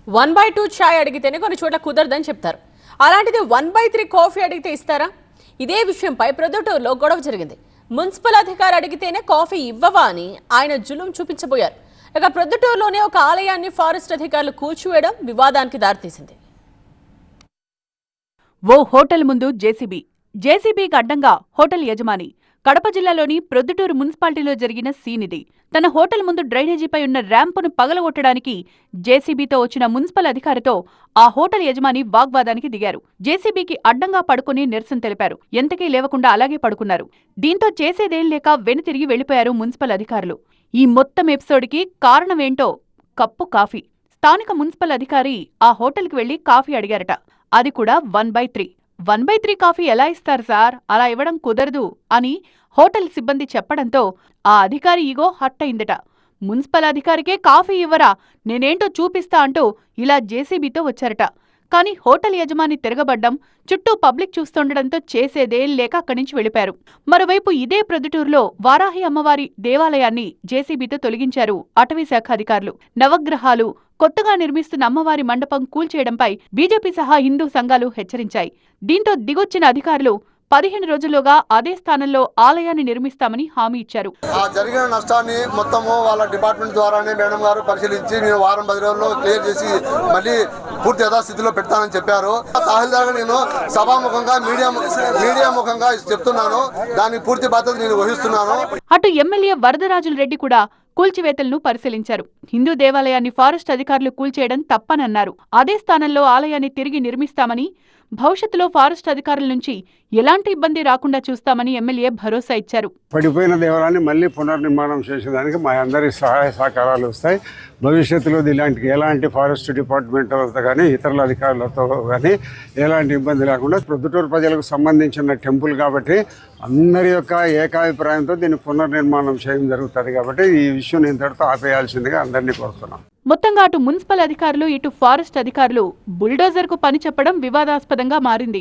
1/2 చాయ్ అడిగితేనే కొన్ని చోట్ల కుదరదని చెప్తారు. అలాంటిది 1/3 కాఫీ అడిగితే ఇస్తారా? ఇదే విషయంపై ప్రొద్దుటూరులో గొడవ జరిగింది. మున్సిపల్ అధికారి అడిగితేనే కాఫీ ఇవ్వవా అని ఆయన జులుం చూపించబోయారు. ఇక ప్రొద్దుటూరులోనే ఒక ఆలయాన్ని ఫారెస్ట్ అధికారులు కూల్చివేయడం వివాదానికి దారితీసింది. ఓ హోటల్ ముందు జేసీబీకి అడ్డంగా హోటల్ యజమాని. కడప జిల్లాలోని ప్రొద్దుటూరు మున్సిపాలిటీలో జరిగిన సీన్ ఇది. తన హోటల్ ముందు డ్రైనేజీపై ఉన్న ర్యాంపును పగలగొట్టడానికి జేసీబీతో వచ్చిన మున్సిపల్ అధికారితో ఆ హోటల్ యజమాని వాగ్వాదానికి దిగారు. జేసీబీకి అడ్డంగా పడుకుని నిరసన తెలిపారు. ఎంతకీ లేవకుండా అలాగే పడుకున్నారు. దీంతో చేసేదేం లేక వెనుతిరిగి వెళ్లిపోయారు మున్సిపల్ అధికారులు. ఈ మొత్తం ఎపిసోడ్కి కారణమేంటో కప్పు కాఫీ. స్థానిక మున్సిపల్ అధికారి ఆ హోటల్కి వెళ్లి కాఫీ అడిగారట. అది కూడా 1/3 కాఫీ ఎలా ఇస్తారు సార్, అలా ఇవ్వడం కుదరదు అని హోటల్ సిబ్బంది చెప్పడంతో ఆ అధికారి ఈగో హర్ట్ అయిందట. మున్సిపల్ అధికారికే కాఫీ ఇవ్వరా, నేనేంటో చూపిస్తా అంటూ ఇలా జేసీబీతో వచ్చారట. కానీ హోటల్ యజమాని తిరగబడ్డం, చుట్టూ పబ్లిక్ చూస్తుండడంతో చేసేదేం లేక అక్కడి నుంచి వెళ్లిపారు. మరోవైపు ఇదే ప్రొద్దుటూరులో వారాహి అమ్మవారి దేవాలయాన్ని జేసీబీతో తొలగించారు అటవీశాఖ అధికారులు. నవగ్రహాలు, కొత్తగా నిర్మిస్తున్న అమ్మవారి మండపం కూల్చేయడంపై బీజేపీ సహా హిందూ సంఘాలు హెచ్చరించాయి. దీంతో దిగొచ్చిన అధికారులు 15 రోజుల్లోగా అదే స్థానంలో ఆలయాన్ని నిర్మిస్తామని హామీ ఇచ్చారు. జరిగిన నష్టాన్ని మొత్తము వాళ్ళ డిపార్ట్మెంట్ ద్వారానే మేడం గారు పరిశీలించి నేను వారం 10 రోజుల్లో క్లియర్ చేసి మళ్ళీ పూర్తి యథాస్థితిలో పెడతానని చెప్పారు. తహసీల్దార్గా నేను సభాముఖంగా మీడియా ముఖంగా చెప్తున్నాను, దానికి పూర్తి బాధ్యత నేను వహిస్తున్నాను. అటు ఎమ్మెల్యే వరదరాజుల రెడ్డి కూడా కూల్చివేతలను పరిశీలించారు. హిందూ దేవాలయాన్ని ఫారెస్ట్ అధికారులు కూల్చేయడం తప్పనన్నారు. అదే స్థానంలో ఆలయాన్ని తిరిగి నిర్మిస్తామని, భవిష్యత్తులో ఫారెస్ట్ అధికారుల నుంచి ఎలాంటి ఇబ్బంది రాకుండా చూస్తామని ఎమ్మెల్యే భరోసా ఇచ్చారు. పడిపోయిన దేవాలయాన్ని మళ్ళీ పునర్నిర్మాణం చేసేదానికి మా అందరి సహాయ సహకారాలు వస్తాయి. భవిష్యత్తులో ఇలాంటి ఎలాంటి ఫారెస్ట్ డిపార్ట్మెంట్లతో కానీ ఇతరుల అధికారులతో కానీ ఎలాంటి ఇబ్బంది లేకుండా ప్రొద్దుటూరు ప్రజలకు సంబంధించిన టెంపుల్ కాబట్టి అందరి యొక్క ఏకాభిప్రాయంతో దీన్ని పునర్నిర్మాణం చేయడం జరుగుతుంది. కాబట్టి ఈ విషయం ఇంతటితో ఆపేయాల్సిందిగా అందరినీ కోరుతున్నాం. మొత్తంగా అటు మున్సిపల్ అధికారులు, ఇటు ఫారెస్ట్ అధికారులు బుల్డోజర్కు పని చెప్పడం వివాదాస్పదంగా మారింది.